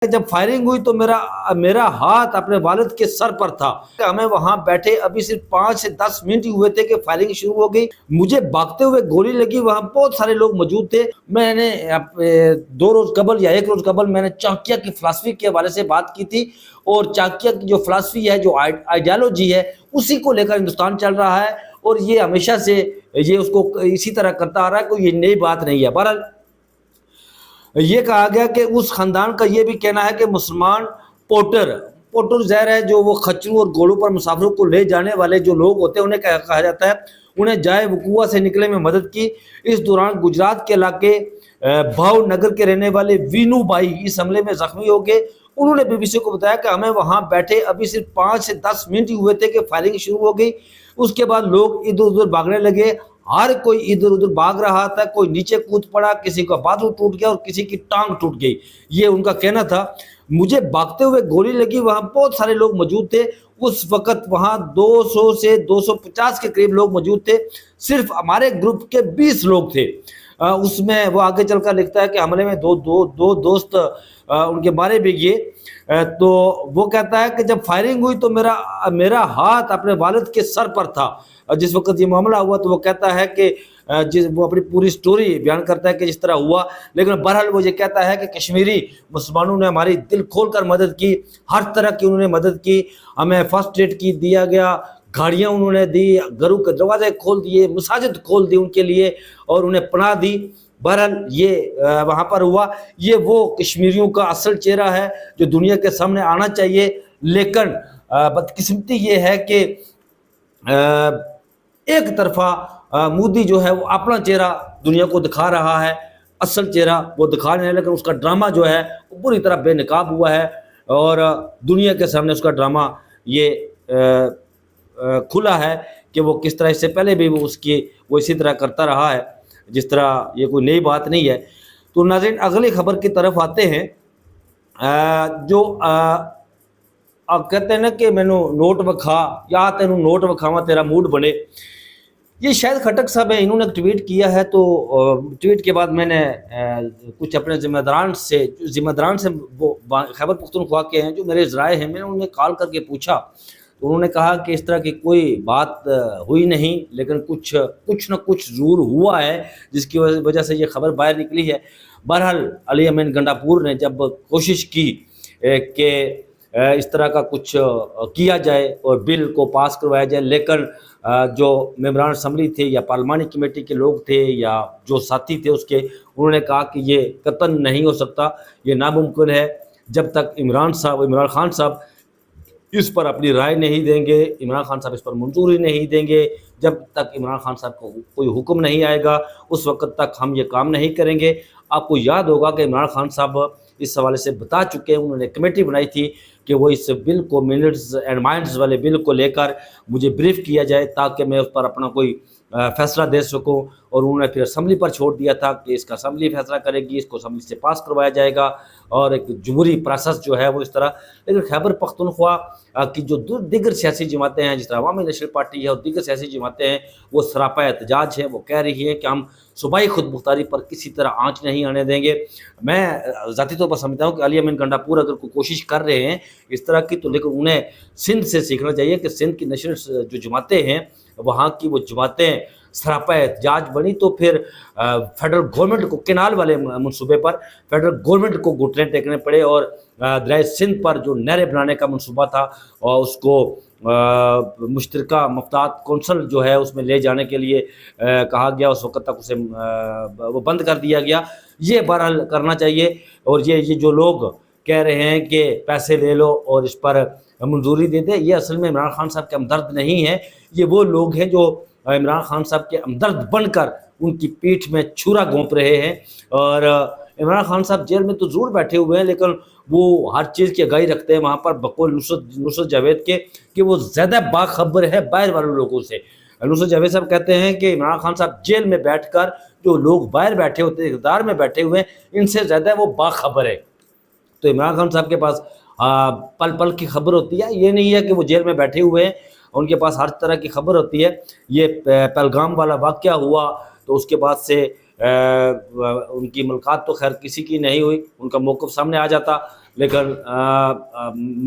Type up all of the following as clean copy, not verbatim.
جب فائرنگ ہوئی تو میرا ہاتھ اپنے والد کے سر پر تھا. ہمیں وہاں بیٹھے ابھی صرف 5 سے 10 منٹ ہی ہوئے تھے کہ فائرنگ شروع ہو گئی. مجھے بھاگتے ہوئے گولی لگی. وہاں بہت سارے لوگ موجود تھے. میں نے 2 روز قبل یا 1 روز قبل میں نے چاکیہ کی فلسفی کے حوالے سے بات کی تھی، اور چاکیہ کی جو فلسفی ہے، جو آئیڈیالوجی ہے، اسی کو لے کر ہندوستان چل رہا ہے، اور یہ ہمیشہ سے یہ اس کو اسی طرح کرتا آ رہا ہے. کوئی یہ نئی بات نہیں ہے. بہرحال یہ کہا گیا کہ اس خاندان کا یہ بھی کہنا ہے کہ مسلمان پورٹر ظاہر ہے جو وہ خچروں اور گھوڑوں پر مسافروں کو لے جانے والے جو لوگ ہوتے ہیں انہیں کہا جاتا ہے، انہیں جائے وقوع سے نکلنے میں مدد کی. اس دوران گجرات کے علاقے بھاؤ نگر کے رہنے والے وینو بھائی اس حملے میں زخمی ہو گئے. انہوں نے BBC کو بتایا کہ ہمیں وہاں بیٹھے ابھی صرف 5 سے 10 منٹ ہی ہوئے تھے کہ فائرنگ شروع ہو گئی. اس کے بعد لوگ ادھر ادھر بھاگنے لگے. ہر کوئی ادھر ادھر بھاگ رہا تھا. کوئی نیچے کود پڑا، کسی کا بازو ٹوٹ گیا اور کسی کی ٹانگ ٹوٹ گئی. یہ ان کا کہنا تھا. مجھے بھاگتے ہوئے گولی لگی. وہاں بہت سارے لوگ موجود تھے. اس وقت وہاں 200 سے 250 کے قریب لوگ موجود تھے. صرف ہمارے گروپ کے 20 لوگ تھے. اس میں وہ آگے چل کر لکھتا ہے کہ حملے میں دو دوست ان کے مارے بھی گئے. تو وہ کہتا ہے کہ جب فائرنگ ہوئی تو میرا ہاتھ اپنے والد کے سر پر تھا. جس وقت یہ معاملہ ہوا تو وہ کہتا ہے کہ وہ اپنی پوری سٹوری بیان کرتا ہے کہ جس طرح ہوا. لیکن بہرحال وہ یہ کہتا ہے کہ کشمیری مسلمانوں نے ہماری دل کھول کر مدد کی. ہر طرح کی انہوں نے مدد کی. ہمیں فرسٹ ایڈ کی دیا گیا، گاڑیاں انہوں نے دی، گھروں کے دروازے کھول دیے، مساجد کھول دی ان کے لیے اور انہیں پناہ دی. بہرحال یہ وہاں پر ہوا. یہ وہ کشمیریوں کا اصل چہرہ ہے جو دنیا کے سامنے آنا چاہیے. لیکن بدقسمتی یہ ہے کہ ایک طرفہ مودی جو ہے وہ اپنا چہرہ دنیا کو دکھا رہا ہے، اصل چہرہ وہ دکھا رہے ہیں، لیکن اس کا ڈرامہ جو ہے وہ پوری طرح بے نقاب ہوا ہے اور دنیا کے سامنے اس کا ڈرامہ یہ کھلا ہے کہ وہ کس طرح اس سے پہلے بھی وہ اسی طرح کرتا رہا ہے، جس طرح یہ کوئی نئی بات نہیں ہے. تو ناظرین اگلی خبر کی طرف آتے ہیں. جو کہتے ہیں نا کہ میں نوٹ وکھا یا تینوں نوٹ وکھاواں تیرا موڈ بنے. یہ شاید خٹک صاحب ہیں، انہوں نے ٹویٹ کیا ہے. تو ٹویٹ کے بعد میں نے کچھ اپنے ذمہ داران سے وہ خیبر پختونخوا کے ہیں جو میرے ذرائع ہیں، میں نے انہیں کال کر کے پوچھا. تو انہوں نے کہا کہ اس طرح کی کوئی بات ہوئی نہیں، لیکن کچھ نہ کچھ ضرور ہوا ہے جس کی وجہ سے یہ خبر باہر نکلی ہے. بہرحال علی امین گنڈاپور نے جب کوشش کی کہ اس طرح کا کچھ کیا جائے اور بل کو پاس کروایا جائے، لیکن جو ممبران اسمبلی تھے یا پارلیمانی کمیٹی کے لوگ تھے یا جو ساتھی تھے اس کے، انہوں نے کہا کہ یہ قطعاً نہیں ہو سکتا، یہ ناممکن ہے. جب تک عمران خان صاحب اس پر اپنی رائے نہیں دیں گے، عمران خان صاحب اس پر منظوری نہیں دیں گے، جب تک عمران خان صاحب کو کوئی حکم نہیں آئے گا اس وقت تک ہم یہ کام نہیں کریں گے. آپ کو یاد ہوگا کہ عمران خان صاحب اس حوالے سے بتا چکے ہیں، انہوں نے کمیٹی بنائی تھی کہ وہ اس بل کو منٹس اینڈ مائنڈز والے بل کو لے کر مجھے بریف کیا جائے تاکہ میں اس پر اپنا کوئی فیصلہ دے سکوں. اور انہوں نے پھر اسمبلی پر چھوڑ دیا تھا کہ اس کا اسمبلی فیصلہ کرے گی، اس کو اسمبلی سے پاس کروایا جائے گا اور ایک جمہوری پروسیس جو ہے وہ اس طرح. لیکن خیبر پختونخوا کی جو دیگر سیاسی جماعتیں ہیں، جس طرح عوامی نیشنل پارٹی ہے اور دیگر سیاسی جماعتیں ہیں، وہ سراپا احتجاج ہیں. وہ کہہ رہی ہیں کہ ہم صوبائی خود مختاری پر کسی طرح آنچ نہیں آنے دیں گے. میں ذاتی طور پر سمجھتا ہوں کہ علی امین گنڈاپور اگر کوئی کوشش کر رہے ہیں اس طرح کی، تو لیکن انہیں سندھ سے سیکھنا چاہیے کہ سندھ کی نیشنل جو جماعتیں ہیں وہاں کی وہ جماعتیں سراپا احتجاج بنی تو پھر فیڈرل گورنمنٹ کو کینال والے منصوبے پر فیڈرل گورنمنٹ کو گھٹنے ٹیکنے پڑے اور دریائے سندھ پر جو نہریں بنانے کا منصوبہ تھا اور اس کو مشترکہ مفادات کونسل جو ہے اس میں لے جانے کے لیے کہا گیا، اس وقت تک اسے وہ بند کر دیا گیا. یہ بہرحال کرنا چاہیے. اور یہ جو لوگ کہہ رہے ہیں کہ پیسے لے لو اور اس پر منظوری دے دیں، یہ اصل میں عمران خان صاحب کے ہمدرد نہیں ہیں. یہ وہ لوگ ہیں جو عمران خان صاحب کے ہمدرد بن کر ان کی پیٹھ میں چھرا گھونپ رہے ہیں. اور عمران خان صاحب جیل میں تو ضرور بیٹھے ہوئے ہیں، لیکن وہ ہر چیز کی آگاہی رکھتے ہیں وہاں پر بقول نصرت جاوید کے کہ وہ زیادہ باخبر ہے باہر والے لوگوں سے. نصرت جاوید صاحب کہتے ہیں کہ عمران خان صاحب جیل میں بیٹھ کر جو لوگ باہر بیٹھے ہوتے ہیں، اقتدار میں بیٹھے ہوئے ہیں، ان سے زیادہ وہ باخبر ہے. تو عمران خان صاحب کے پاس پل پل کی خبر ہوتی ہے. یہ نہیں ہے کہ وہ جیل میں بیٹھے ہوئے ہیں، ان کے پاس ہر طرح کی خبر ہوتی ہے. یہ پہلگام والا واقعہ ہوا تو اس کے بعد سے ان کی ملاقات تو خیر کسی کی نہیں ہوئی، ان کا موقف سامنے آ جاتا. لیکن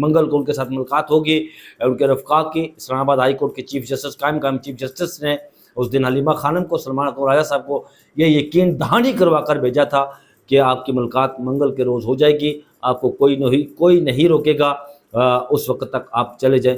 منگل کو ان کے ساتھ ملاقات ہوگی ان کے رفقا کی۔ اسلام آباد ہائی کورٹ کے چیف جسٹس قائم چیف جسٹس نے اس دن حلیمہ خانم کو، سلمان اکبر راجہ صاحب کو یہ یقین دہانی کروا کر بھیجا تھا کہ آپ کی ملاقات منگل کے روز ہو جائے گی، آپ کو کوئی نہیں روکے گا، اس وقت تک آپ چلے جائیں۔